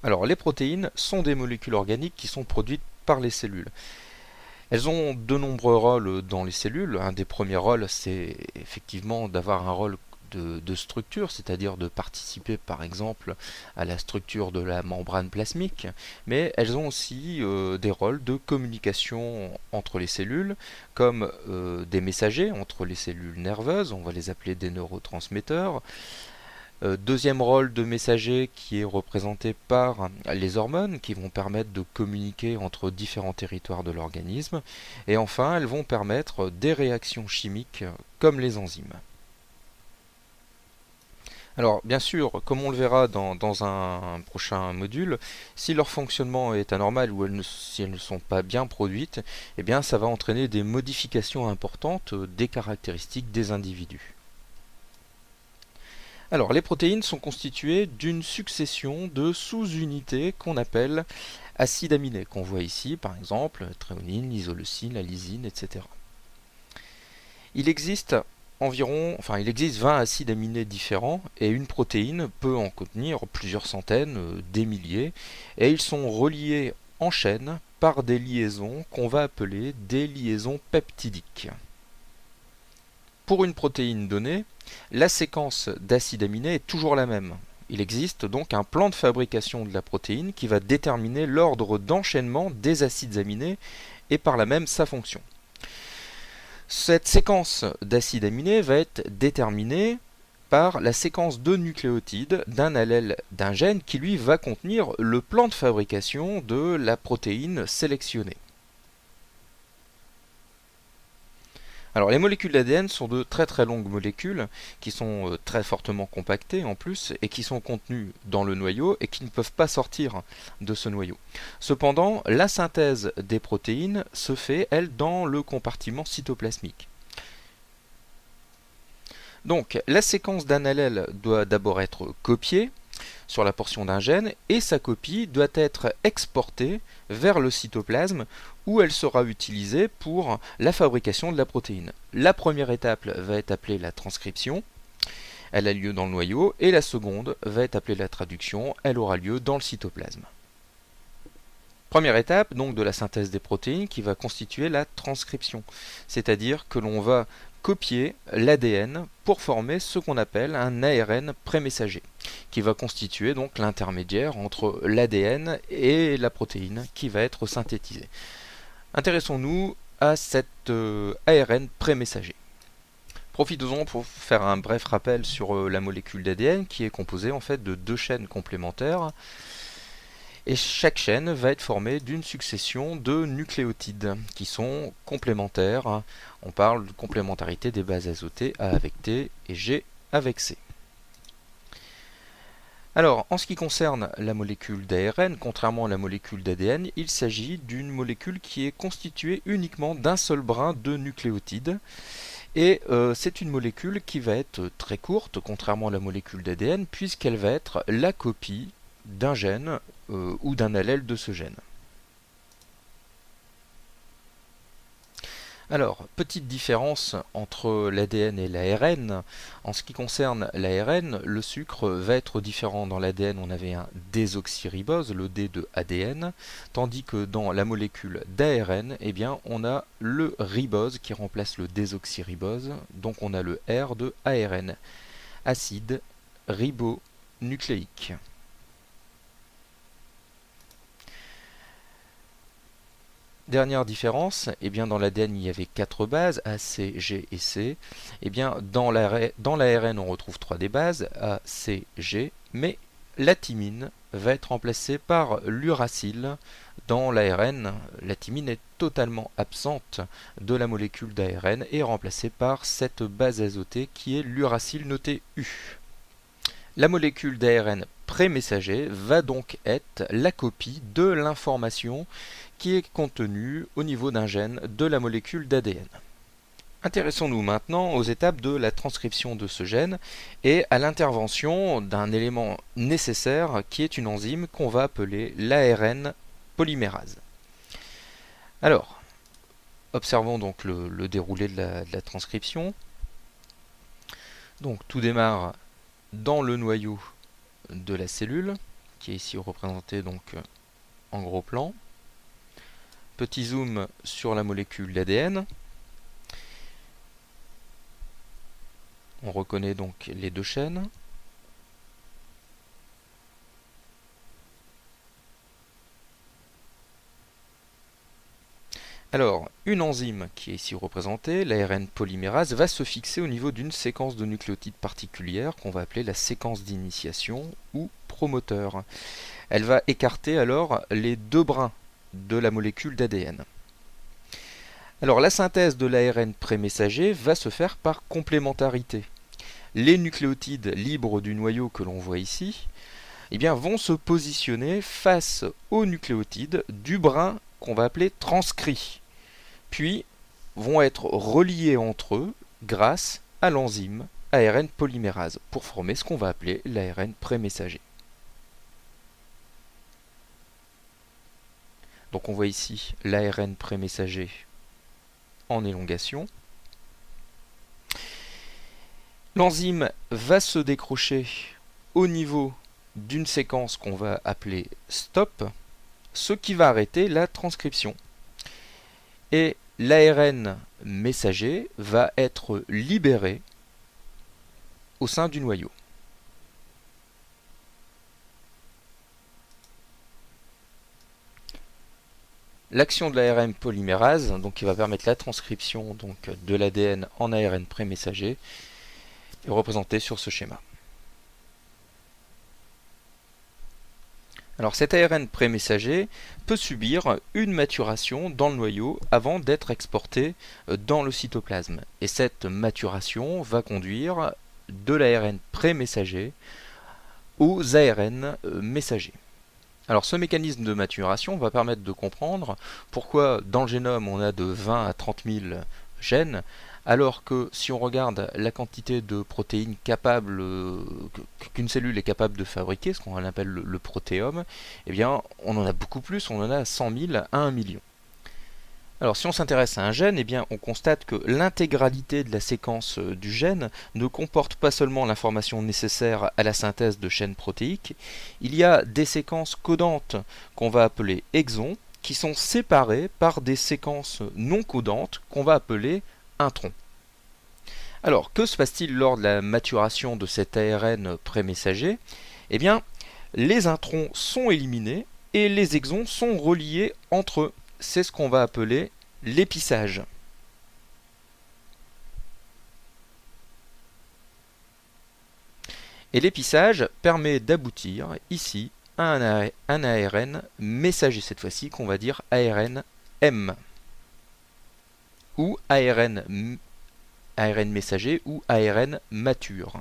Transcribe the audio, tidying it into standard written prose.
Alors, les protéines sont des molécules organiques qui sont produites par les cellules. Elles ont de nombreux rôles dans les cellules. Un des premiers rôles, c'est effectivement d'avoir un rôle de structure, c'est-à-dire de participer par exemple à la structure de la membrane plasmique, mais elles ont aussi des rôles de communication entre les cellules, comme des messagers entre les cellules nerveuses, on va les appeler des neurotransmetteurs. Deuxième rôle de messager qui est représenté par les hormones qui vont permettre de communiquer entre différents territoires de l'organisme. Et enfin, elles vont permettre des réactions chimiques comme les enzymes. Alors, bien sûr, comme on le verra dans un prochain module, si leur fonctionnement est anormal ou si elles ne sont pas bien produites, eh bien, ça va entraîner des modifications importantes des caractéristiques des individus. Alors, les protéines sont constituées d'une succession de sous-unités qu'on appelle acides aminés, qu'on voit ici, par exemple, tréonine, l'isoleucine, la lysine, etc. Il existe il existe 20 acides aminés différents et une protéine peut en contenir plusieurs centaines, des milliers, et ils sont reliés en chaîne par des liaisons qu'on va appeler des liaisons peptidiques. Pour une protéine donnée, la séquence d'acides aminés est toujours la même. Il existe donc un plan de fabrication de la protéine qui va déterminer l'ordre d'enchaînement des acides aminés et par là même sa fonction. Cette séquence d'acides aminés va être déterminée par la séquence de nucléotides d'un allèle d'un gène qui lui va contenir le plan de fabrication de la protéine sélectionnée. Alors les molécules d'ADN sont de très très longues molécules qui sont très fortement compactées en plus et qui sont contenues dans le noyau et qui ne peuvent pas sortir de ce noyau. Cependant, la synthèse des protéines se fait, elle, dans le compartiment cytoplasmique. Donc la séquence d'un allèle doit d'abord être copiée sur la portion d'un gène et sa copie doit être exportée vers le cytoplasme où elle sera utilisée pour la fabrication de la protéine. La première étape va être appelée la transcription, elle a lieu dans le noyau, et la seconde va être appelée la traduction, elle aura lieu dans le cytoplasme. Première étape donc de la synthèse des protéines qui va constituer la transcription, c'est-à-dire que l'on va copier l'ADN pour former ce qu'on appelle un ARN prémessager, qui va constituer donc l'intermédiaire entre l'ADN et la protéine qui va être synthétisée. Intéressons-nous à cet ARN prémessager. Profitons-en pour faire un bref rappel sur la molécule d'ADN qui est composée en fait de deux chaînes complémentaires. Et chaque chaîne va être formée d'une succession de nucléotides qui sont complémentaires. On parle de complémentarité des bases azotées A avec T et G avec C. Alors, en ce qui concerne la molécule d'ARN, contrairement à la molécule d'ADN, il s'agit d'une molécule qui est constituée uniquement d'un seul brin de nucléotides. Et c'est une molécule qui va être très courte, contrairement à la molécule d'ADN, puisqu'elle va être la copie d'un gène ou d'un allèle de ce gène. Alors, petite différence entre l'ADN et l'ARN. En ce qui concerne l'ARN, le sucre va être différent. Dans l'ADN, on avait un désoxyribose, le D de ADN, tandis que dans la molécule d'ARN, eh bien, on a le ribose qui remplace le désoxyribose, donc on a le R de ARN, acide ribonucléique. Dernière différence, eh bien dans l'ADN il y avait 4 bases, A, C, G et C. Eh bien dans l'ARN on retrouve 3 des bases, A, C, G, mais la thymine va être remplacée par l'uracile. Dans l'ARN, la thymine est totalement absente de la molécule d'ARN et remplacée par cette base azotée qui est l'uracile noté U. La molécule d'ARN prémessager va donc être la copie de l'information qui est contenue au niveau d'un gène de la molécule d'ADN. Intéressons-nous maintenant aux étapes de la transcription de ce gène et à l'intervention d'un élément nécessaire qui est une enzyme qu'on va appeler l'ARN polymérase. Alors, observons donc le déroulé de la transcription. Donc tout démarre dans le noyau de la cellule, qui est ici représenté donc en gros plan. Petit zoom sur la molécule d'ADN. On reconnaît donc les deux chaînes. Alors, une enzyme qui est ici représentée, l'ARN polymérase, va se fixer au niveau d'une séquence de nucléotides particulière qu'on va appeler la séquence d'initiation ou promoteur. Elle va écarter alors les deux brins de la molécule d'ADN. Alors, la synthèse de l'ARN prémessager va se faire par complémentarité. Les nucléotides libres du noyau que l'on voit ici, eh bien, vont se positionner face aux nucléotides du brin qu'on va appeler transcrit, puis vont être reliés entre eux grâce à l'enzyme ARN polymérase pour former ce qu'on va appeler l'ARN prémessager. Donc on voit ici l'ARN prémessager en élongation. L'enzyme va se décrocher au niveau d'une séquence qu'on va appeler stop, ce qui va arrêter la transcription. Et l'ARN messager va être libéré au sein du noyau. L'action de l'ARN polymérase, donc qui va permettre la transcription donc, de l'ADN en ARN prémessager, est représentée sur ce schéma. Alors cet ARN prémessager peut subir une maturation dans le noyau avant d'être exporté dans le cytoplasme. Et cette maturation va conduire de l'ARN prémessager aux ARN messagers. Alors ce mécanisme de maturation va permettre de comprendre pourquoi dans le génome on a de 20 à 30 000 gènes, alors que si on regarde la quantité de protéines capables qu'une cellule est capable de fabriquer, ce qu'on appelle le protéome, eh bien on en a beaucoup plus, on en a 100 000 à 1 million. Alors si on s'intéresse à un gène, eh bien, on constate que l'intégralité de la séquence du gène ne comporte pas seulement l'information nécessaire à la synthèse de chaînes protéiques, il y a des séquences codantes qu'on va appeler exons, qui sont séparées par des séquences non codantes qu'on va appeler introns. Alors, que se passe-t-il lors de la maturation de cet ARN prémessager? Eh bien, les introns sont éliminés et les exons sont reliés entre eux. C'est ce qu'on va appeler l'épissage. Et l'épissage permet d'aboutir ici à un ARN messager, cette fois-ci qu'on va dire ARN M, ou ARN messager ou ARN mature.